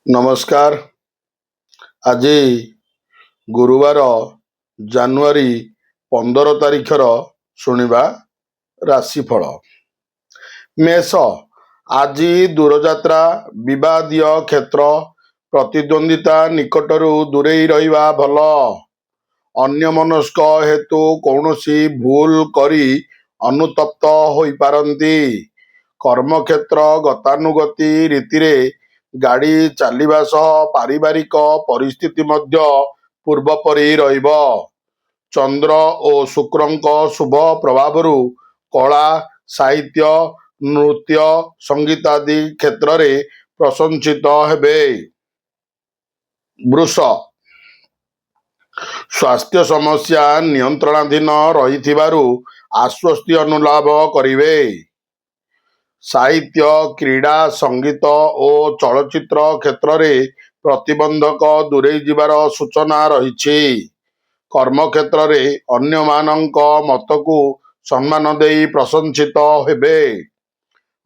ନମସ୍କାର। ଆଜି ଗୁରୁବାର ଜାନୁଆରୀ 15 ତାରିଖର ଶୁଣିବା ରାଶିଫଳ। ମେଷ, ଆଜି ଦୂରଯାତ୍ରା, ବିବାଦୀୟ କ୍ଷେତ୍ର, ପ୍ରତିଦ୍ୱନ୍ଦ୍ୱିତା ନିକଟରୁ ଦୂରେଇ ରହିବା ଭଲ। ଅନ୍ୟମନସ୍କ ହେତୁ କୌଣସି ଭୁଲ କରି ଅନୁତପ୍ତ ହୋଇପାରନ୍ତି। କର୍ମକ୍ଷେତ୍ର ଗତାନୁଗତି ରୀତିରେ ଗାଡ଼ି ଚାଲିବା ସହ ପାରିବାରିକ ପରିସ୍ଥିତି ମଧ୍ୟ ପୂର୍ବପରି ରହିବ। ଚନ୍ଦ୍ର ଓ ଶୁକ୍ରଙ୍କ ଶୁଭ ପ୍ରଭାବରୁ କଳା, ସାହିତ୍ୟ, ନୃତ୍ୟ, ସଙ୍ଗୀତ ଆଦି କ୍ଷେତ୍ରରେ ପ୍ରଶଂସିତ ହେବେ। ବୃଷ, ସ୍ୱାସ୍ଥ୍ୟ ସମସ୍ୟା ନିୟନ୍ତ୍ରଣାଧୀନ ରହିଥିବାରୁ ଆଶ୍ୱସ୍ତି ଅନୁଲାଭ କରିବେ। ସାହିତ୍ୟ, କ୍ରୀଡ଼ା, ସଙ୍ଗୀତ ଓ ଚଳଚ୍ଚିତ୍ର କ୍ଷେତ୍ରରେ ପ୍ରତିବନ୍ଧକ ଦୂରେଇ ଯିବାର ସୂଚନା ରହିଛି। କର୍ମକ୍ଷେତ୍ରରେ ଅନ୍ୟମାନଙ୍କ ମତକୁ ସମ୍ମାନ ଦେଇ ପ୍ରଶଂସିତ ହେବେ।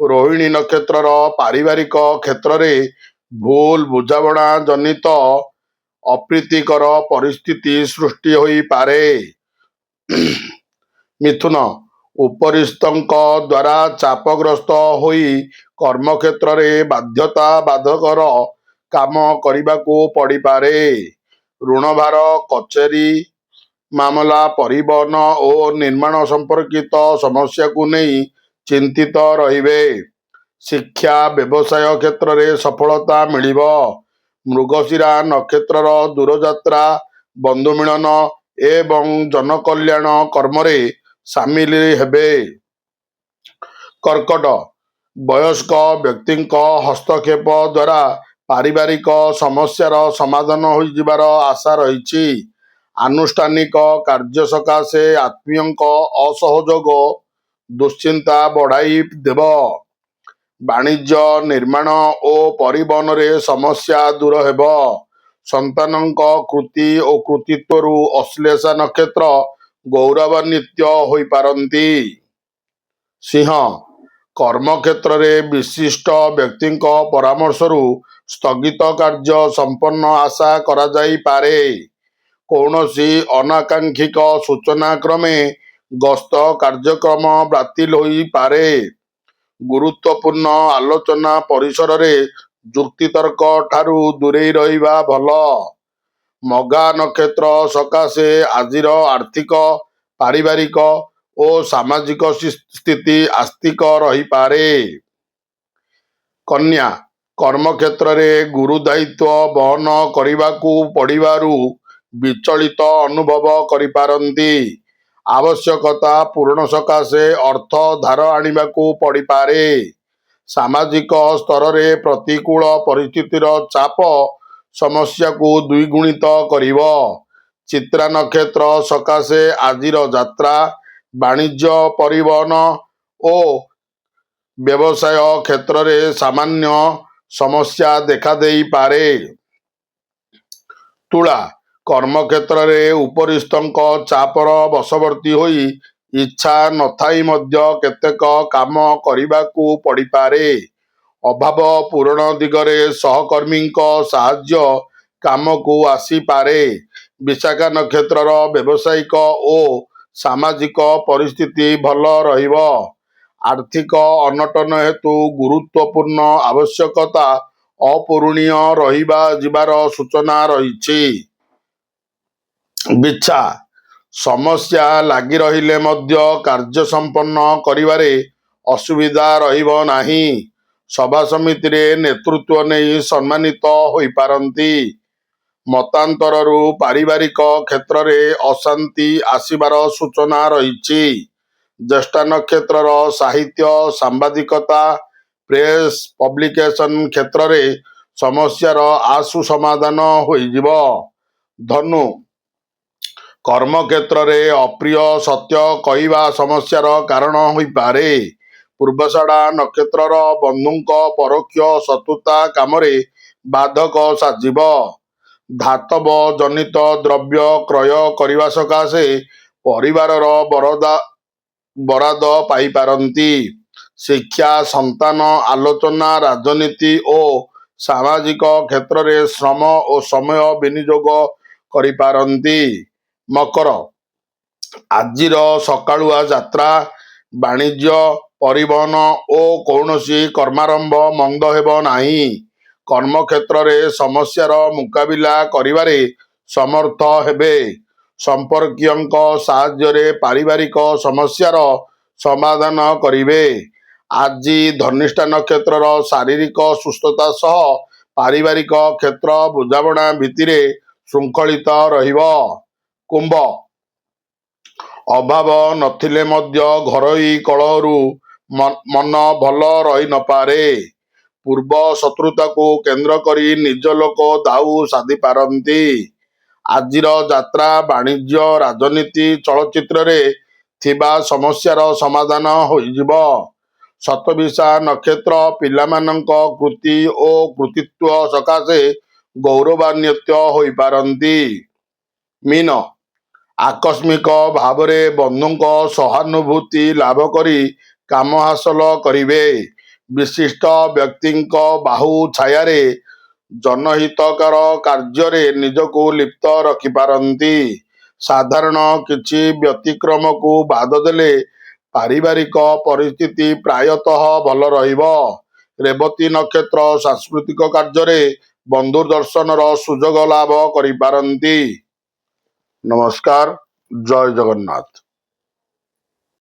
ରୋହିଣୀ ନକ୍ଷତ୍ରର ପାରିବାରିକ କ୍ଷେତ୍ରରେ ଭୁଲ ବୁଝାମଣା ଜନିତ ଅପ୍ରୀତିକର ପରିସ୍ଥିତି ସୃଷ୍ଟି ହୋଇପାରେ। ମିଥୁନ, ଉପରିସ୍ଥଙ୍କ ଦ୍ୱାରା ଚାପଗ୍ରସ୍ତ ହୋଇ କର୍ମକ୍ଷେତ୍ରରେ ବାଧ୍ୟତା ବାଧକର କାମ କରିବାକୁ ପଡ଼ିପାରେ। ଋଣଭାର, କଚେରୀ ମାମଲା, ପରିବହନ ଓ ନିର୍ମାଣ ସମ୍ପର୍କିତ ସମସ୍ୟାକୁ ନେଇ ଚିନ୍ତିତ ରହିବେ। ଶିକ୍ଷା, ବ୍ୟବସାୟ କ୍ଷେତ୍ରରେ ସଫଳତା ମିଳିବ। ମୃଗଶିରା ନକ୍ଷତ୍ରର ଦୂରଯାତ୍ରା, ବନ୍ଧୁମିଳନ ଏବଂ ଜନକଲ୍ୟାଣ କର୍ମରେ ସାମିଲ ହେବେ। କର୍କଟ, ବୟସ୍କ ବ୍ୟକ୍ତିଙ୍କ ହସ୍ତକ୍ଷେପ ଦ୍ୱାରା ପାରିବାରିକ ସମସ୍ୟାର ସମାଧାନ ହୋଇଯିବାର ଆଶା ରହିଛି। ଆନୁଷ୍ଠାନିକ କାର୍ଯ୍ୟ ସକାଶେ ଆତ୍ମୀୟଙ୍କ ଅସହଯୋଗ ଦୁଶ୍ଚିନ୍ତା ବଢ଼ାଇ ଦେବ। ବାଣିଜ୍ୟ, ନିର୍ମାଣ ଓ ପରିବହନରେ ସମସ୍ୟା ଦୂର ହେବ। ସନ୍ତାନଙ୍କ କୃତି ଓ କୃତିତ୍ୱରୁ ଅଶ୍ଳେଷା ନକ୍ଷତ୍ର ଗୌରବାନ୍ୱିତ ହୋଇପାରନ୍ତି। ସିଂହ, କର୍ମକ୍ଷେତ୍ରରେ ବିଶିଷ୍ଟ ବ୍ୟକ୍ତିଙ୍କ ପରାମର୍ଶରୁ ସ୍ଥଗିତ କାର୍ଯ୍ୟ ସମ୍ପନ୍ନ ଆଶା କରାଯାଇପାରେ। କୌଣସି ଅନାକାଂକ୍ଷିତ ସୂଚନା କ୍ରମେ ଗସ୍ତ କାର୍ଯ୍ୟକ୍ରମ ବାତିଲ ହୋଇପାରେ। ଗୁରୁତ୍ୱପୂର୍ଣ୍ଣ ଆଲୋଚନା ପରିସରରେ ଯୁକ୍ତିତର୍କ ଠାରୁ ଦୂରେଇ ରହିବା ଭଲ। ମଘା ନକ୍ଷତ୍ର ସକାଶେ ଆଜିର ଆର୍ଥିକ, ପାରିବାରିକ ଓ ସାମାଜିକ ସ୍ଥିତି ଆସ୍ତିକ ରହିପାରେ। କନ୍ୟା, କର୍ମକ୍ଷେତ୍ରରେ ଗୁରୁ ଦାୟିତ୍ୱ ବହନ କରିବାକୁ ପଡ଼ିବାରୁ ବିଚଳିତ ଅନୁଭବ କରିପାରନ୍ତି। ଆବଶ୍ୟକତା ପୂରଣ ସକାଶେ ଅର୍ଥ ଧାର ଆଣିବାକୁ ପଡ଼ିପାରେ। ସାମାଜିକ ସ୍ତରରେ ପ୍ରତିକୂଳ ପରିସ୍ଥିତିର ଚାପ ସମସ୍ୟାକୁ ଦ୍ୱିଗୁଣିତ କରିବ। ଚିତ୍ରା ନକ୍ଷତ୍ର ସକାଶେ ଆଜିର ଯାତ୍ରା, ବାଣିଜ୍ୟ, ପରିବହନ ଓ ବ୍ୟବସାୟ କ୍ଷେତ୍ରରେ ସାମାନ୍ୟ ସମସ୍ୟା ଦେଖାଦେଇପାରେ। ତୁଳା, କର୍ମକ୍ଷେତ୍ରରେ ଉପରିସ୍ଥଙ୍କ ଚାପର ବଶବର୍ତ୍ତୀ ହୋଇ ଇଚ୍ଛା ନଥାଇ ମଧ୍ୟ କେତେକ କାମ କରିବାକୁ ପଡ଼ିପାରେ। ଅଭାବ ପୂରଣ ଦିଗରେ ସହକର୍ମୀଙ୍କ ସାହାଯ୍ୟ କାମକୁ ଆସିପାରେ। ବିଶାଖା ନକ୍ଷତ୍ରର ବ୍ୟବସାୟିକ ଓ ସାମାଜିକ ପରିସ୍ଥିତି ଭଲ ରହିବ। ଆର୍ଥିକ ଅନଟନ ହେତୁ ଗୁରୁତ୍ୱପୂର୍ଣ୍ଣ ଆବଶ୍ୟକତା ଅପୂରଣୀୟ ରହିଯିବାର ସୂଚନା ରହିଛି। ବିଛା, ସମସ୍ୟା ଲାଗି ରହିଲେ ମଧ୍ୟ କାର୍ଯ୍ୟ ସମ୍ପନ୍ନ କରିବାରେ ଅସୁବିଧା ରହିବ ନାହିଁ। ସଭାସମିତିରେ ନେତୃତ୍ୱ ନେଇ ସମ୍ମାନିତ ହୋଇପାରନ୍ତି। ମତାନ୍ତରରୁ ପାରିବାରିକ କ୍ଷେତ୍ରରେ ଅଶାନ୍ତି ଆସିବାର ସୂଚନା ରହିଛି। ଜ୍ୟେଷ୍ଠା ନକ୍ଷତ୍ରର ସାହିତ୍ୟ, ସାମ୍ବାଦିକତା, ପ୍ରେସ୍ ପବ୍ଲିକେସନ କ୍ଷେତ୍ରରେ ସମସ୍ୟାର ଆଶୁ ସମାଧାନ ହୋଇଯିବ। ଧନୁ, କର୍ମକ୍ଷେତ୍ରରେ ଅପ୍ରିୟ ସତ୍ୟ କହିବା ସମସ୍ୟାର କାରଣ ହୋଇପାରେ। ପୂର୍ବଷାଢ଼ା ନକ୍ଷତ୍ରର ବନ୍ଧୁଙ୍କ ପରୋକ୍ଷ ଶତ୍ରୁତା କାମରେ ବାଧକ ସାଜିବ। ଧାତବ ଜନିତ ଦ୍ରବ୍ୟ କ୍ରୟ କରିବା ସକାଶେ ପରିବାରର ବରାଦ ପାଇପାରନ୍ତି। ଶିକ୍ଷା, ସନ୍ତାନ, ଆଲୋଚନା, ରାଜନୀତି ଓ ସାମାଜିକ କ୍ଷେତ୍ରରେ ଶ୍ରମ ଓ ସମୟ ବିନିଯୋଗ କରିପାରନ୍ତି। ମକର, ଆଜିର ସକାଳୁଆ ଯାତ୍ରା, ବାଣିଜ୍ୟ, ପରିବହନ ଓ କୌଣସି କର୍ମାରମ୍ଭ ମନ୍ଦ ହେବ ନାହିଁ। କର୍ମକ୍ଷେତ୍ରରେ ସମସ୍ୟାର ମୁକାବିଲା କରିବାରେ ସମର୍ଥ ହେବେ। ସମ୍ପର୍କୀୟଙ୍କ ସାହାଯ୍ୟରେ ପାରିବାରିକ ସମସ୍ୟାର ସମାଧାନ କରିବେ। ଆଜି ଧନିଷ୍ଠା ନକ୍ଷତ୍ରର ଶାରୀରିକ ସୁସ୍ଥତା ସହ ପାରିବାରିକ କ୍ଷେତ୍ର ବୁଝାମଣା ଭିତ୍ତିରେ ଶୃଙ୍ଖଳିତ ରହିବ। କୁମ୍ଭ, ଅଭାବ ନଥିଲେ ମଧ୍ୟ ଘରୋଇ କଳହରୁ ମନ ଭଲ ରହିନପାରେ। ପୂର୍ବ ଶତ୍ରୁତାକୁ କେନ୍ଦ୍ର କରି ନିଜ ଲୋକ ଦାଉ ସାଧିପାରନ୍ତି। ଆଜିର ଯାତ୍ରା, ବାଣିଜ୍ୟ, ରାଜନୀତି, ଚଳଚ୍ଚିତ୍ରରେ ଥିବା ସମସ୍ୟାର ସମାଧାନ ହୋଇଯିବ। ଶତଭିଷା ନକ୍ଷତ୍ର ପିଲାମାନଙ୍କ କୃତି ଓ କୃତିତ୍ୱ ସକାଶେ ଗୌରବାନ୍ୱିତ ହୋଇପାରନ୍ତି। ମୀନ, ଆକସ୍ମିକ ଭାବରେ ବନ୍ଧୁଙ୍କ ସହାନୁଭୂତି ଲାଭ କରି କାମ ହାସଲ କରିବେ। ବିଶିଷ୍ଟ ବ୍ୟକ୍ତିଙ୍କ ବାହୁ ଛାୟାରେ ଜନହିତକର କାର୍ଯ୍ୟରେ ନିଜକୁ ଲିପ୍ତ ରଖିପାରନ୍ତି। ସାଧାରଣ କିଛି ବ୍ୟତିକ୍ରମକୁ ବାଦ ଦେଲେ ପାରିବାରିକ ପରିସ୍ଥିତି ପ୍ରାୟତଃ ଭଲ ରହିବ। ରେବତୀ ନକ୍ଷତ୍ର ସାଂସ୍କୃତିକ କାର୍ଯ୍ୟରେ ବନ୍ଧୁ ଦର୍ଶନର ସୁଯୋଗ ଲାଭ କରିପାରନ୍ତି। ନମସ୍କାର, ଜୟ ଜଗନ୍ନାଥ।